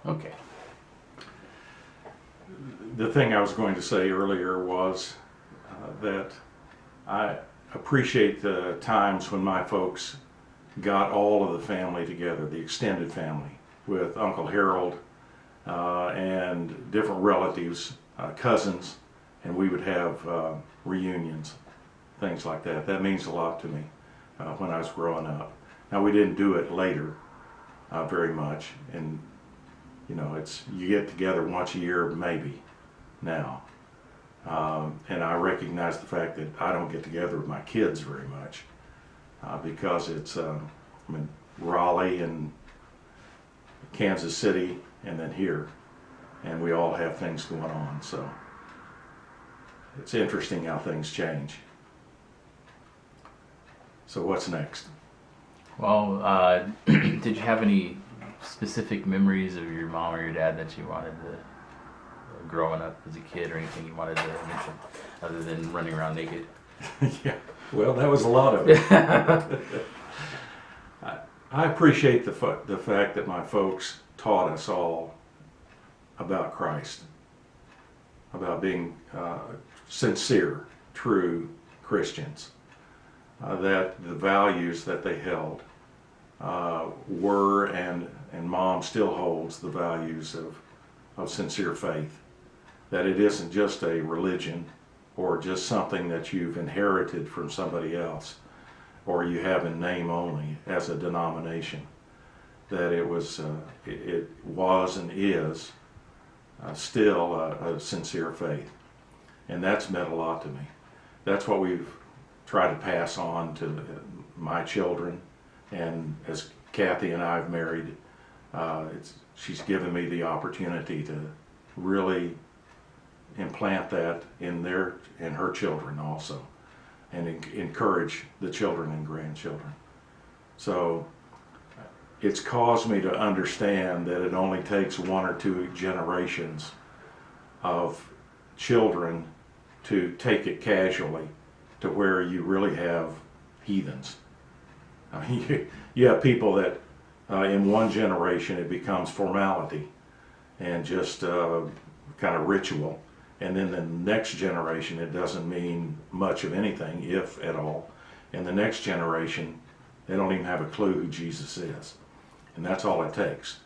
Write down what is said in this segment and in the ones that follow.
Okay. The thing I was going to say earlier was that I appreciate the times when my folks got all of the family together, the extended family, with Uncle Harold and different relatives, cousins, and we would have reunions, things like that. That means a lot to me when I was growing up. Now, we didn't do it later very much, and you know, you get together once a year maybe now. And I recognize the fact that I don't get together with my kids very much because it's Raleigh and Kansas City and then here, and we all have things going on, so it's interesting how things change. So what's next? Well, did you have any specific memories of your mom or your dad that you wanted to, growing up as a kid, or anything you wanted to mention other than running around naked? Yeah, well, that was a lot of it. I appreciate the fact that my folks taught us all about Christ, about being sincere, true Christians, that the values that they held were and Mom still holds the values of sincere faith, that it isn't just a religion or just something that you've inherited from somebody else or you have in name only as a denomination, that it was and is still a sincere faith. And that's meant a lot to me. That's what we've tried to pass on to my children, and as Kathy and I have married, she's given me the opportunity to really implant that in her children also, and encourage the children and grandchildren. So it's caused me to understand that it only takes one or two generations of children to take it casually to where you really have heathens. I mean, you have people that in one generation it becomes formality and just kind of ritual, and then the next generation it doesn't mean much of anything, if at all. And the next generation, they don't even have a clue who Jesus is, and that's all it takes.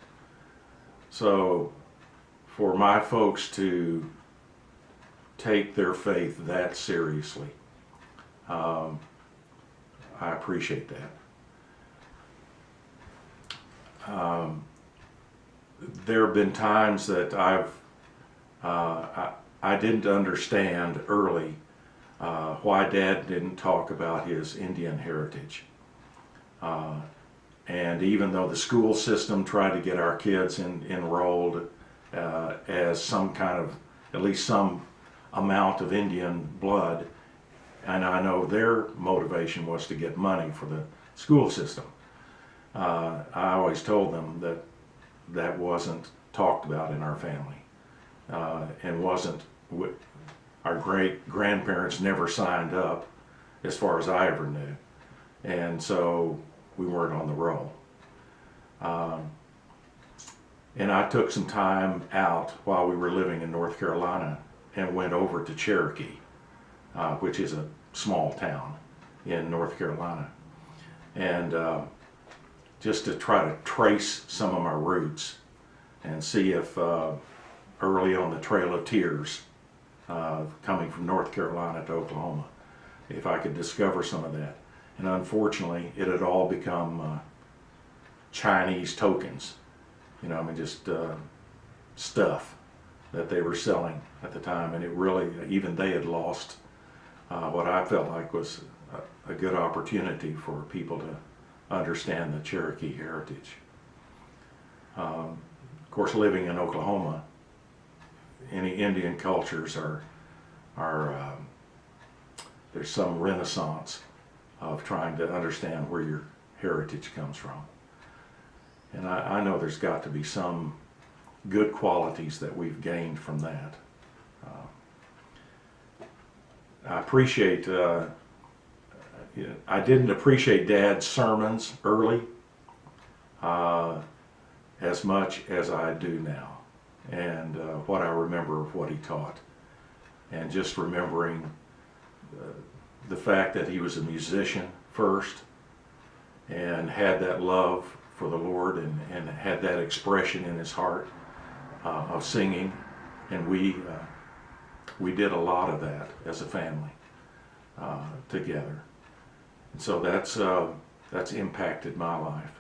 So for my folks to take their faith that seriously, I appreciate that. There have been times that I didn't understand early why Dad didn't talk about his Indian heritage. And even though the school system tried to get our kids enrolled as some kind of, at least some amount of Indian blood, and I know their motivation was to get money for the school system, I always told them that that wasn't talked about in our family, and wasn't, our great-grandparents never signed up as far as I ever knew, and so we weren't on the roll. And I took some time out while we were living in North Carolina and went over to Cherokee, which is a small town in North Carolina, and just to try to trace some of my roots and see if early on the Trail of Tears, coming from North Carolina to Oklahoma, if I could discover some of that. And unfortunately, it had all become Chinese tokens, you know, I mean, just stuff that they were selling at the time, and it really, even they had lost what I felt like was a good opportunity for people to understand the Cherokee heritage. Of course, living in Oklahoma, any Indian cultures are there's some renaissance of trying to understand where your heritage comes from. And I know there's got to be some good qualities that we've gained from that. I appreciate, I didn't appreciate Dad's sermons early, as much as I do now, and what I remember of what he taught, and just remembering the fact that he was a musician first and had that love for the Lord, and had that expression in his heart of singing, and we did a lot of that as a family together, and so that's impacted my life.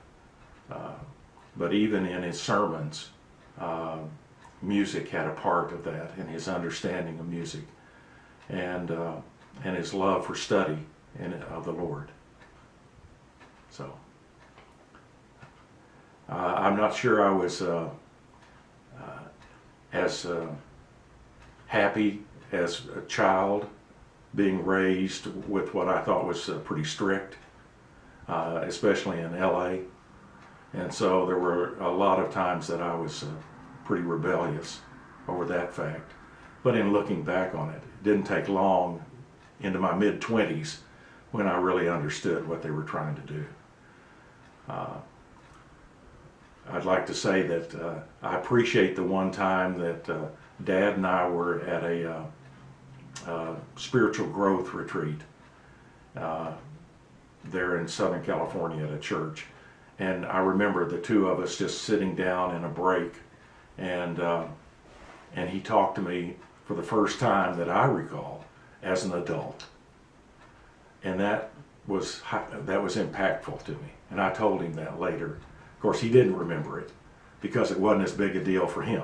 But even in his sermons, music had a part of that, in his understanding of music, and his love for study of the Lord. So I'm not sure I was as happy as a child being raised with what I thought was pretty strict, especially in LA. And so there were a lot of times that I was pretty rebellious over that fact. But in looking back on it, it didn't take long into my mid-20s when I really understood what they were trying to do. I'd like to say that I appreciate the one time that Dad and I were at a spiritual growth retreat there in Southern California at a church. And I remember the two of us just sitting down in a break, and he talked to me for the first time that I recall as an adult. And that was impactful to me. And I told him that later. Of course, he didn't remember it because it wasn't as big a deal for him.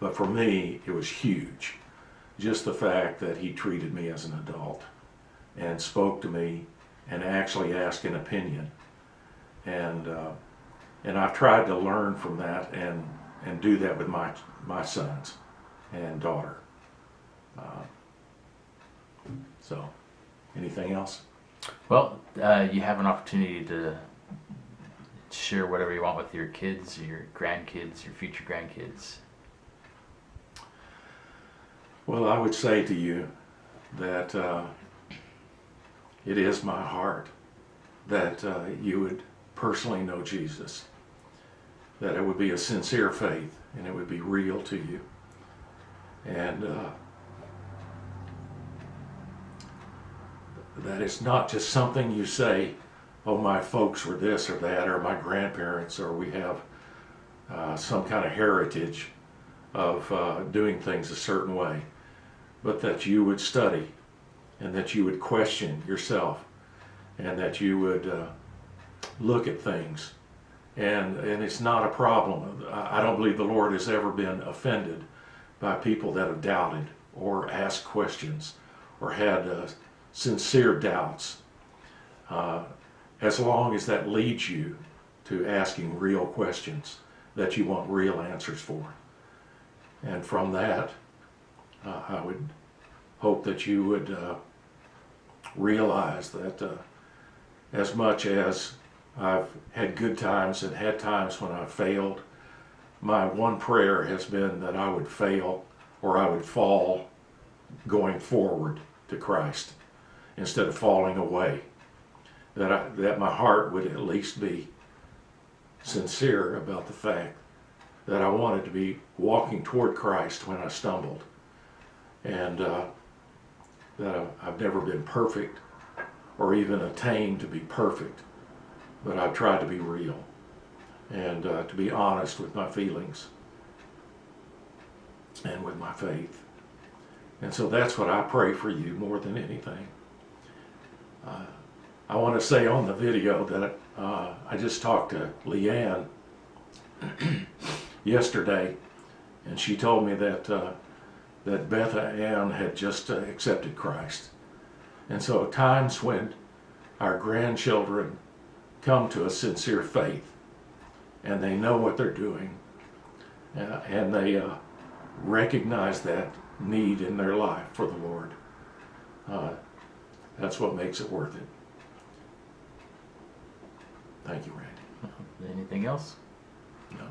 But for me, it was huge. Just the fact that he treated me as an adult and spoke to me and actually asked an opinion. And I've tried to learn from that and do that with my sons and daughter. So, anything else? Well, you have an opportunity to share whatever you want with your kids, your grandkids, your future grandkids. Well, I would say to you that it is my heart that you would personally know Jesus, that it would be a sincere faith and it would be real to you. And that it's not just something you say, oh, my folks were this or that, or my grandparents, or we have some kind of heritage of doing things a certain way, but that you would study and that you would question yourself and that you would look at things. And it's not a problem. I don't believe the Lord has ever been offended by people that have doubted or asked questions or had sincere doubts, as long as that leads you to asking real questions that you want real answers for. And from that, I would hope that you would realize that as much as I've had good times and had times when I failed, my one prayer has been that I would fail or I would fall going forward to Christ instead of falling away. That my heart would at least be sincere about the fact that I wanted to be walking toward Christ when I stumbled, and that I've never been perfect or even attained to be perfect, but I've tried to be real and to be honest with my feelings and with my faith. And so that's what I pray for you more than anything. I want to say on the video that I just talked to Leanne yesterday, and she told me that Beth Ann had just accepted Christ. And so at times when our grandchildren come to a sincere faith and they know what they're doing and they recognize that need in their life for the Lord, that's what makes it worth it. Thank you, Randy. Anything else? No.